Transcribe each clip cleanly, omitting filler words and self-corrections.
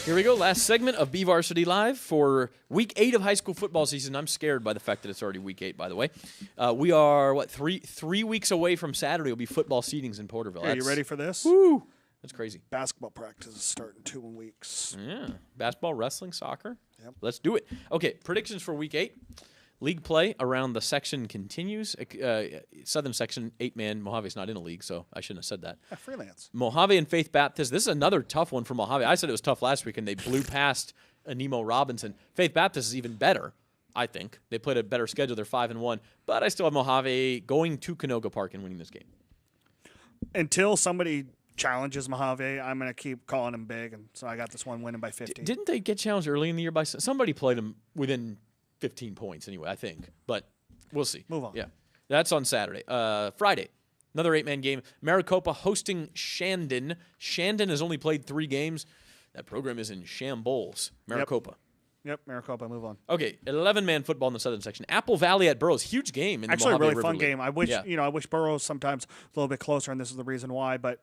Here we go. Last segment of BVarsity Live for Week 8 of high school football season. I'm scared by the fact that it's already Week 8, by the way. We are, three weeks away from Saturday. Will be football seedings in Porterville. Are you ready for this? Woo! That's crazy. Basketball practice is starting 2 weeks. Yeah. Basketball, wrestling, soccer. Yep. Let's do it. Okay, predictions for Week 8. League play around the section continues. Southern section, 8-man. Mojave's not in a league, so I shouldn't have said that. Yeah, freelance. Mojave and Faith Baptist. This is another tough one for Mojave. I said it was tough last week, and they blew past Anemo Robinson. Faith Baptist is even better, I think. They played a better schedule. They're 5-1. But I still have Mojave going to Canoga Park and winning this game. Until somebody challenges Mojave, I'm going to keep calling them big, and so I got this one winning by 50. Didn't they get challenged early in the year by somebody played them within 15 points anyway, I think. But we'll see. Move on. Yeah. That's on Saturday. Friday, another 8-man game. Maricopa hosting Shandon. Shandon has only played 3 games. That program is in shambles. Maricopa. Yep, Maricopa, move on. Okay, 11-man football in the southern section. Apple Valley at Burroughs. Huge game in the Actually, a Mojave really River fun League. game. I wish Burroughs sometimes a little bit closer, and this is the reason why, but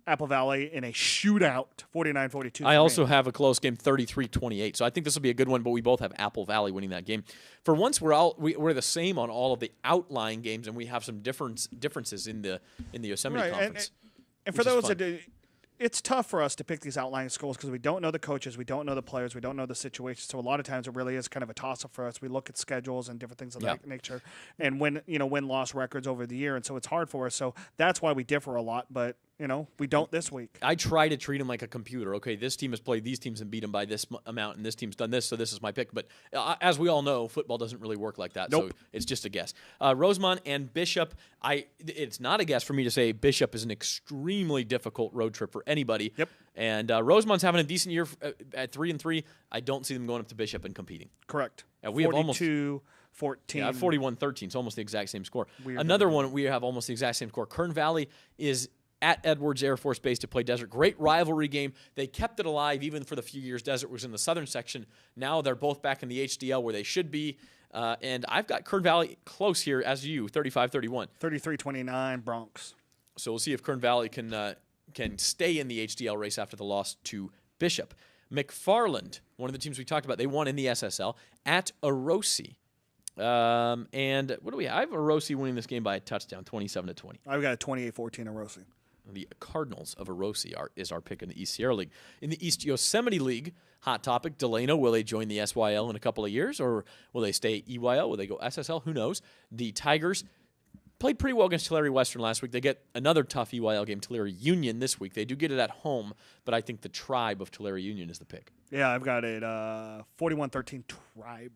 Apple Valley in a shootout, 49-42. I also have a close game, 33-28. So I think this will be a good one, but we both have Apple Valley winning that game. For once, we're the same on all of the outlying games, and we have some differences in the Yosemite Conference. And for those that do, it's tough for us to pick these outlying schools because we don't know the coaches, we don't know the players, we don't know the situation. So a lot of times it really is kind of a toss-up for us. We look at schedules and different things of that nature, and win-loss records over the year, and so it's hard for us. So that's why we differ a lot, but we don't this week. I try to treat them like a computer. Okay, this team has played these teams and beat them by this amount, and this team's done this, so this is my pick. But as we all know, football doesn't really work like that, Nope. so it's just a guess. Rosemont and Bishop, it's not a guess for me to say Bishop is an extremely difficult road trip for anybody. Yep. And Rosemont's having a decent year at 3-3. I don't see them going up to Bishop and competing. Correct. We have almost 42-14. Yeah, 41-13. It's almost the exact same score. Weird. Another one, we have almost the exact same score. Kern Valley is at Edwards Air Force Base to play Desert. Great rivalry game. They kept it alive even for the few years Desert was in the southern section. Now they're both back in the HDL where they should be. And I've got Kern Valley close here as you, 35-31. 33-29 Bronx. So we'll see if Kern Valley can stay in the HDL race after the loss to Bishop. McFarland, one of the teams we talked about, they won in the SSL at Orosi. And what do we have? I have Orosi winning this game by a touchdown, 27-20. I've got a 28-14 Orosi. The Cardinals of Orosi is our pick in the East Sierra League. In the East Yosemite League, hot topic, Delano, will they join the SYL in a couple of years, or will they stay EYL? Will they go SSL? Who knows? The Tigers played pretty well against Tulare Western last week. They get another tough EYL game, Tulare Union, this week. They do get it at home, but I think the Tribe of Tulare Union is the pick. Yeah, I've got it 41-13 Tribe.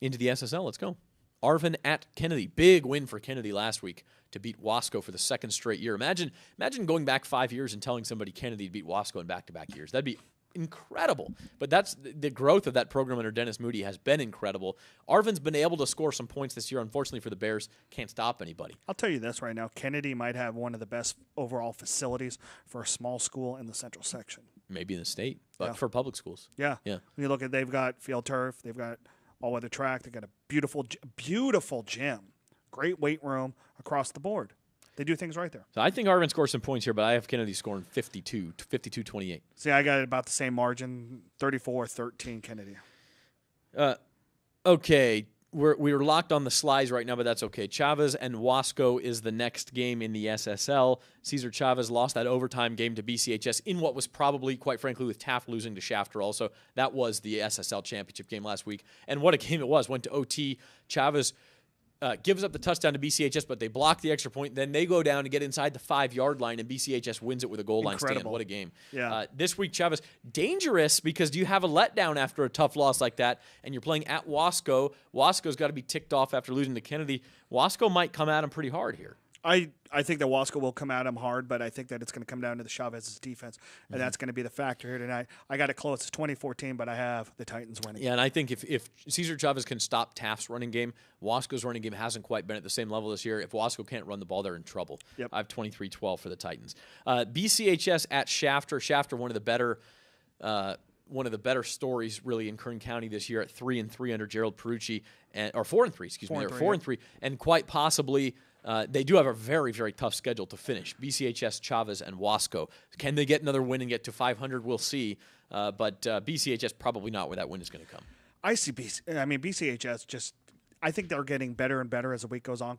Into the SSL, let's go. Arvin at Kennedy. Big win for Kennedy last week to beat Wasco for the second straight year. Imagine going back 5 years and telling somebody Kennedy to beat Wasco in back-to-back years. That'd be incredible. But that's the growth of that program under Dennis Moody has been incredible. Arvin's been able to score some points this year. Unfortunately for the Bears, can't stop anybody. I'll tell you this right now. Kennedy might have one of the best overall facilities for a small school in the central section. Maybe in the state, but for public schools. Yeah. Yeah. When you look at, they've got field turf, they've got all-weather track, they've got a beautiful gym, great weight room across the board. They do things right there. So I think Arvin scores some points here, but I have Kennedy scoring 52-28. See, I got about the same margin, 34-13 Kennedy. Okay, we're locked on the slides right now, but that's okay. Chavez and Wasco is the next game in the SSL. Cesar Chavez lost that overtime game to BCHS in what was probably, quite frankly, with Taft losing to Shafter also. That was the SSL championship game last week. And what a game it was. Went to OT. Chavez gives up the touchdown to BCHS, but they block the extra point. Then they go down to get inside the 5-yard line, and BCHS wins it with a goal line stand. What a game. Yeah. This week, Chavez, dangerous because do you have a letdown after a tough loss like that, and you're playing at Wasco. Wasco's got to be ticked off after losing to Kennedy. Wasco might come at him pretty hard here. I think that Wasco will come at him hard, but I think that it's going to come down to the Chavez's defense, and that's going to be the factor here tonight. I got it close. It's 20-14, but I have the Titans winning. Yeah, and I think if Cesar Chavez can stop Taft's running game, Wasco's running game hasn't quite been at the same level this year. If Wasco can't run the ball, they're in trouble. Yep. I have 23-12 for the Titans. BCHS at Shafter. Shafter, one of the better stories really in Kern County this year at 3-3 under Gerald Perucci, or 4-3, excuse me, or 4-3, and quite possibly They do have a very, very tough schedule to finish. BCHS, Chavez, and Wasco. Can they get another win and get to 500? We'll see. But BCHS probably not where that win is going to come. I see BCHS just. I think they're getting better and better as the week goes on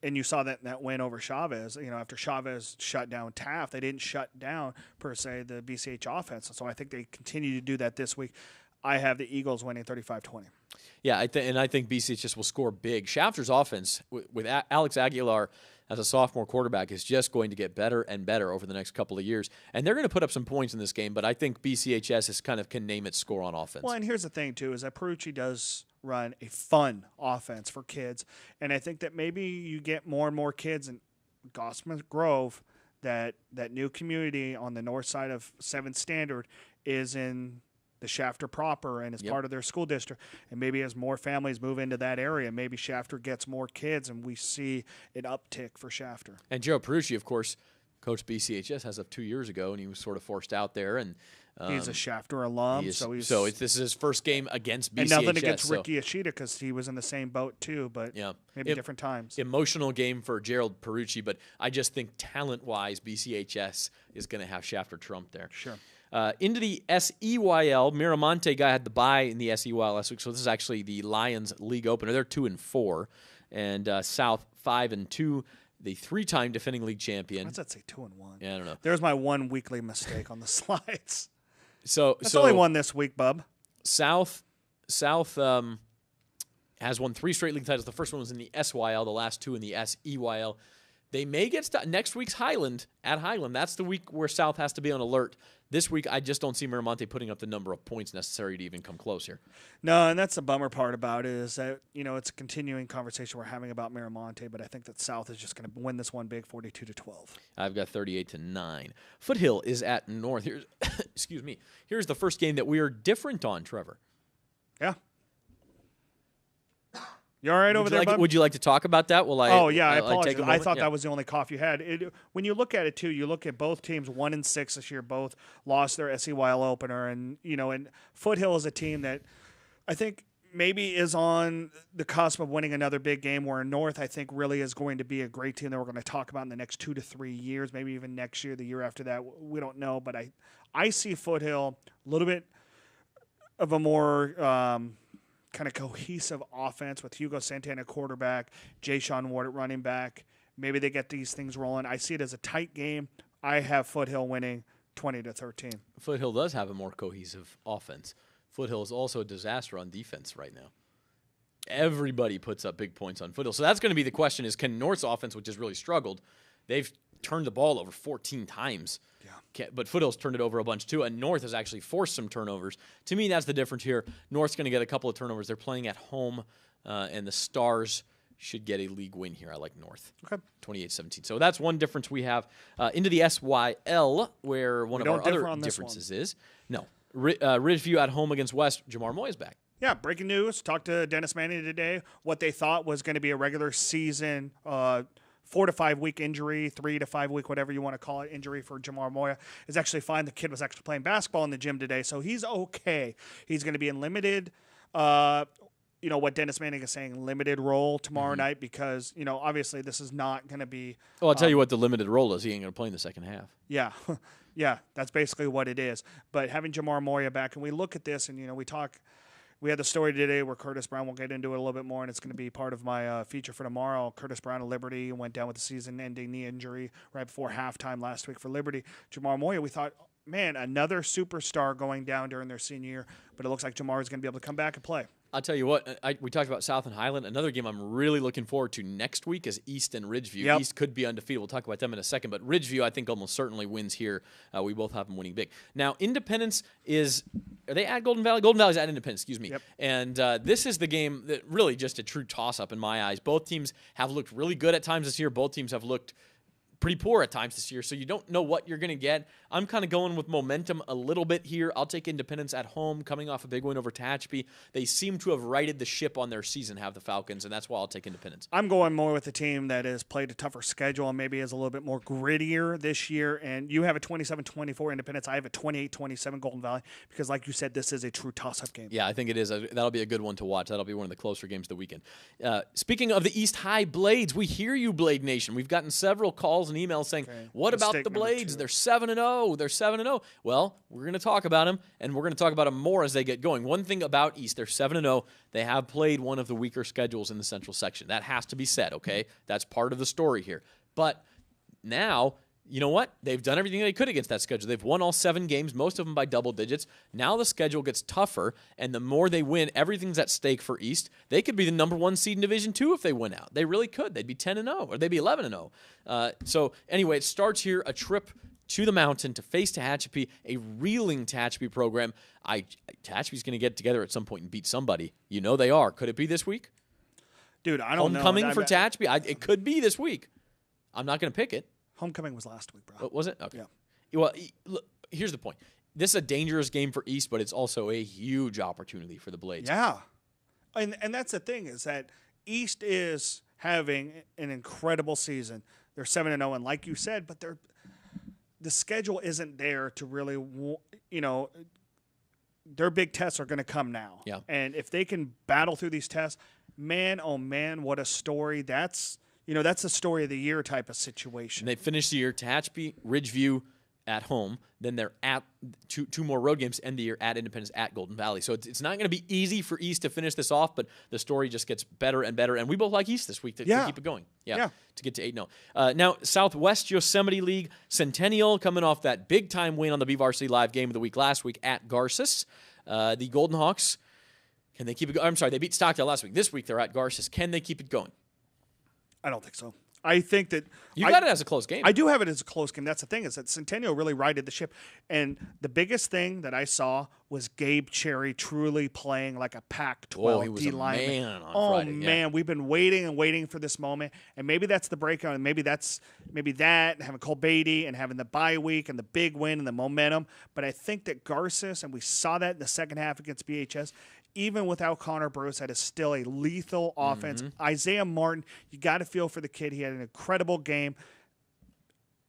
and you saw that win over Chavez. After Chavez shut down Taft, they didn't shut down per se the BCH offense. So I think they continue to do that this week. I have the Eagles winning 35-20. Yeah, I think BCHS will score big. Shafter's offense with Alex Aguilar as a sophomore quarterback is just going to get better and better over the next couple of years. And they're going to put up some points in this game, but I think BCHS can name its score on offense. Well, and here's the thing, too, is that Perucci does run a fun offense for kids. And I think that maybe you get more and more kids in Gossamer Grove, that new community on the north side of 7th Standard is in the Shafter proper and is part of their school district. And maybe as more families move into that area, maybe Shafter gets more kids and we see an uptick for Shafter. And Joe Perucci, of course, coached BCHS as of 2 years ago, and he was sort of forced out there. And he's a Shafter alum, this this is his first game against BCHS. And nothing against Ricky Ashita because he was in the same boat too, but maybe different times. Emotional game for Gerald Perucci, but I just think talent-wise, BCHS is going to have Shafter trump there. Sure. Into the SEYL, Miramonte guy had the bye in the SEYL last week, so this is actually the Lions League opener. They're 2-4, and South 5-2. The 3-time defending league champion. Why does that say 2-1? Yeah, I don't know. There's my one weekly mistake on the slides. That's only one this week, bub. South has won 3 straight league titles. The first one was in the SYL, the last 2 in the SEYL. They may get next week's Highland at Highland. That's the week where South has to be on alert. This week, I just don't see Miramonte putting up the number of points necessary to even come close here. No, and that's the bummer part about it is that, it's a continuing conversation we're having about Miramonte, but I think that South is just going to win this one big 42-12. I've got 38-9. Foothill is at North. Here's, excuse me. Here's the first game that we are different on, Trevor. Yeah. You all right over there, bud? Would you like to talk about that? I apologize. I thought that was the only cough you had. When you look at it, too, you look at both teams 1-6 this year. Both lost their SEYL opener. And Foothill is a team that I think maybe is on the cusp of winning another big game, where North, I think, really is going to be a great team that we're going to talk about in the next 2 to 3 years, maybe even next year, the year after that. We don't know. But I see Foothill a little bit of a more kind of cohesive offense with Hugo Santana quarterback, Jay Sean Ward at running back. Maybe they get these things rolling. I see it as a tight game. I have Foothill winning 20-13. Foothill does have a more cohesive offense. Foothill is also a disaster on defense right now. Everybody puts up big points on Foothill. So that's going to be the question is, can North's offense, which has really struggled, they've turned the ball over 14 times. Yeah. But Foothill's turned it over a bunch too, and North has actually forced some turnovers. To me, that's the difference here. North's going to get a couple of turnovers. They're playing at home, and the Stars should get a league win here. I like North. Okay. 28-17. So that's one difference we have. Into the SYL, where one of our other differences is. No. Ridgeview at home against West. Jamar Moy is back. Yeah, breaking news. Talked to Dennis Manning today. What they thought was going to be a regular season 4 to 5 week injury, 3 to 5 week, whatever you want to call it, injury for Jamar Moya is actually fine. The kid was actually playing basketball in the gym today, so he's okay. He's going to be in limited, what Dennis Manning is saying, limited role tomorrow night because, obviously this is not going to be. Well, I'll tell you what the limited role is. He ain't going to play in the second half. Yeah. Yeah, that's basically what it is. But having Jamar Moya back, and we look at this and, we had the story today where Curtis Brown, we'll get into it a little bit more, and it's going to be part of my feature for tomorrow. Curtis Brown of Liberty went down with a season-ending knee injury right before halftime last week for Liberty. Jamar Moya, we thought, man, another superstar going down during their senior year, but it looks like Jamar is going to be able to come back and play. I'll tell you what, we talked about South and Highland. Another game I'm really looking forward to next week is East and Ridgeview. Yep. East could be undefeated. We'll talk about them in a second, but Ridgeview I think almost certainly wins here. We both have them winning big. Now, Independence are they at Golden Valley? Golden Valley's at Independence, excuse me. Yep. And this is the game that really just a true toss-up in my eyes. Both teams have looked really good at times this year. Both teams have looked pretty poor at times this year, so you don't know what you're going to get. I'm kind of going with momentum a little bit here. I'll take Independence at home, coming off a big win over Tehachapi. They seem to have righted the ship on their season, have the Falcons, and that's why I'll take Independence. I'm going more with the team that has played a tougher schedule and maybe is a little bit more grittier this year. And you have a 27-24 Independence. I have a 28-27 Golden Valley because, like you said, this is a true toss-up game. Yeah, I think it is. That'll be a good one to watch. That'll be one of the closer games of the weekend. Speaking of the East High Blades, we hear you, Blade Nation. We've gotten several calls and emails saying, what about the Blades? They're 7-0. They're 7-0. Well, we're going to talk about them, and we're going to talk about them more as they get going. One thing about East, they're 7-0. They have played one of the weaker schedules in the Central section. That has to be said, okay? That's part of the story here. But now, you know what? They've done everything they could against that schedule. They've won all 7 games, most of them by double digits. Now the schedule gets tougher, and the more they win, everything's at stake for East. They could be the number 1 seed in Division II if they win out. They really could. They'd be 10-0, or they'd be 11-0. So anyway, it starts here, a trip to the mountain to face Tehachapi, a reeling Tehachapi program. Tehachapi's going to get together at some point and beat somebody. You know they are. Could it be this week? Dude, I don't know. Homecoming for Tehachapi? It could be this week. I'm not going to pick it. Homecoming was last week, bro. Was it? Okay. Yeah. Well, look, here's the point. This is a dangerous game for East, but it's also a huge opportunity for the Blades. Yeah. And that's the thing is that East is having an incredible season. They're 7-0, and like you said, but the schedule isn't there to really, their big tests are going to come now. Yeah. And if they can battle through these tests, man, oh man, what a story. That's the story of the year type of situation. And they finish the year, Tehachapi, Ridgeview at home. Then they're at two more road games, end the year at Independence, at Golden Valley. So it's not going to be easy for East to finish this off, but the story just gets better and better. And we both like East this week to keep it going. Yeah. To get to 8-0. Now, Southwest Yosemite League, Centennial coming off that big-time win on the BVarsity Live game of the week last week at Garces. The Golden Hawks, can they keep it going? I'm sorry, they beat Stockdale last week. This week they're at Garces. Can they keep it going? I don't think so. I think that you got it as a close game. I do have it as a close game. That's the thing is that Centennial really righted the ship. And the biggest thing that I saw was Gabe Cherry truly playing like a Pac-12 D lineman. Oh Friday, man, we've been waiting and waiting for this moment. And maybe that's the breakout, and maybe that, and having Cole Beatty and having the bye week and the big win and the momentum. But I think that Garces, and we saw that in the second half against BHS. Even without Connor Bruce, that is still a lethal offense. Isaiah Martin, you got to feel for the kid. He had an incredible game.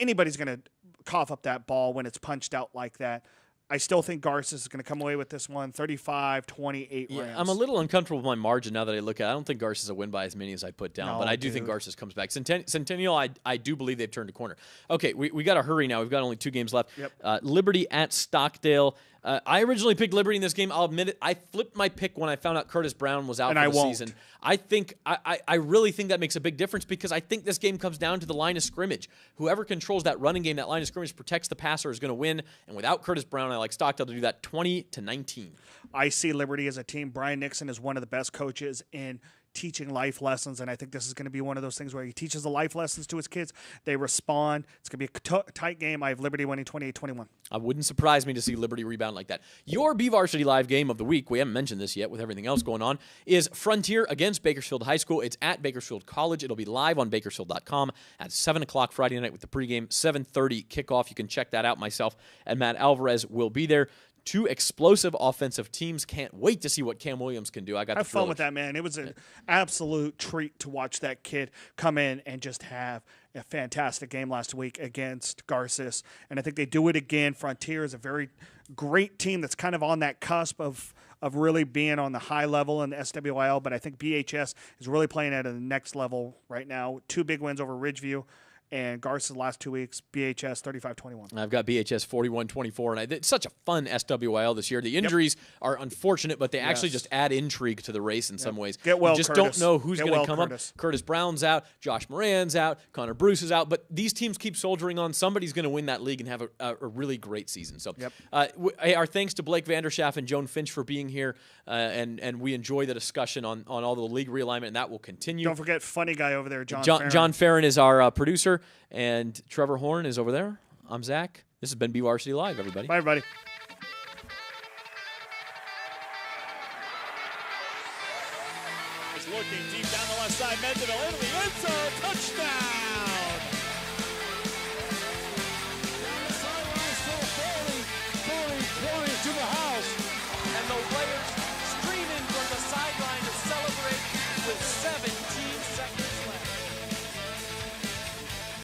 Anybody's going to cough up that ball when it's punched out like that. I still think Garces is going to come away with this one, 35-28 Rams. I'm a little uncomfortable with my margin now that I look at it. I don't think Garces will win by as many as I put down, but I do think Garces comes back. Centennial, I do believe they've turned a corner. Okay, we got to hurry now. We've got only 2 games left. Yep. Liberty at Stockdale. I originally picked Liberty in this game. I'll admit it. I flipped my pick when I found out Curtis Brown was out for the season. I really think that makes a big difference because I think this game comes down to the line of scrimmage. Whoever controls that running game, that line of scrimmage, protects the passer is going to win. And without Curtis Brown, I like Stockdale to do that 20-19. I see Liberty as a team. Brian Nixon is one of the best coaches in teaching life lessons, and I think this is going to be one of those things where he teaches the life lessons to his kids. They respond. It's going to be a tight game. I have Liberty winning 28-21. I wouldn't surprise me to see Liberty rebound like that. Your BVarsity Live game of the week, we haven't mentioned this yet with everything else going on, is Frontier against Bakersfield High School. It's at Bakersfield College. It'll be live on Bakersfield.com at 7 o'clock Friday night with the pregame, 7:30 kickoff. You can check that out. Myself and Matt Alvarez will be there. 2 explosive offensive teams. Can't wait to see what Cam Williams can do. I got have fun with that, man. It was an absolute treat to watch that kid come in and just have a fantastic game last week against Garces. And I think they do it again. Frontier is a very great team that's kind of on that cusp of really being on the high level in the SWIL. But I think BHS is really playing at a next level right now. 2 big wins over Ridgeview. And Garces last 2 weeks, BHS 35-21. I've got BHS 41-24, and it's such a fun SWIL this year. The injuries are unfortunate, but they actually just add intrigue to the race in some ways. Get well, you just Curtis. don't know who's going to come Curtis. up. Curtis Brown's out, Josh Moran's out, Connor Bruce is out, but these teams keep soldiering on. Somebody's going to win that league and have a really great season. So, hey, our thanks to Blake Vanderschaff and Joan Finch for being here, and we enjoy the discussion on all the league realignment, and that will continue. Don't forget funny guy over there, John Farron is our producer. And Trevor Horn is over there. I'm Zach. This has been BVarsity Live, everybody. Bye, everybody. Is looking deep down the left side. Mendeville into the end zone. Touchdown!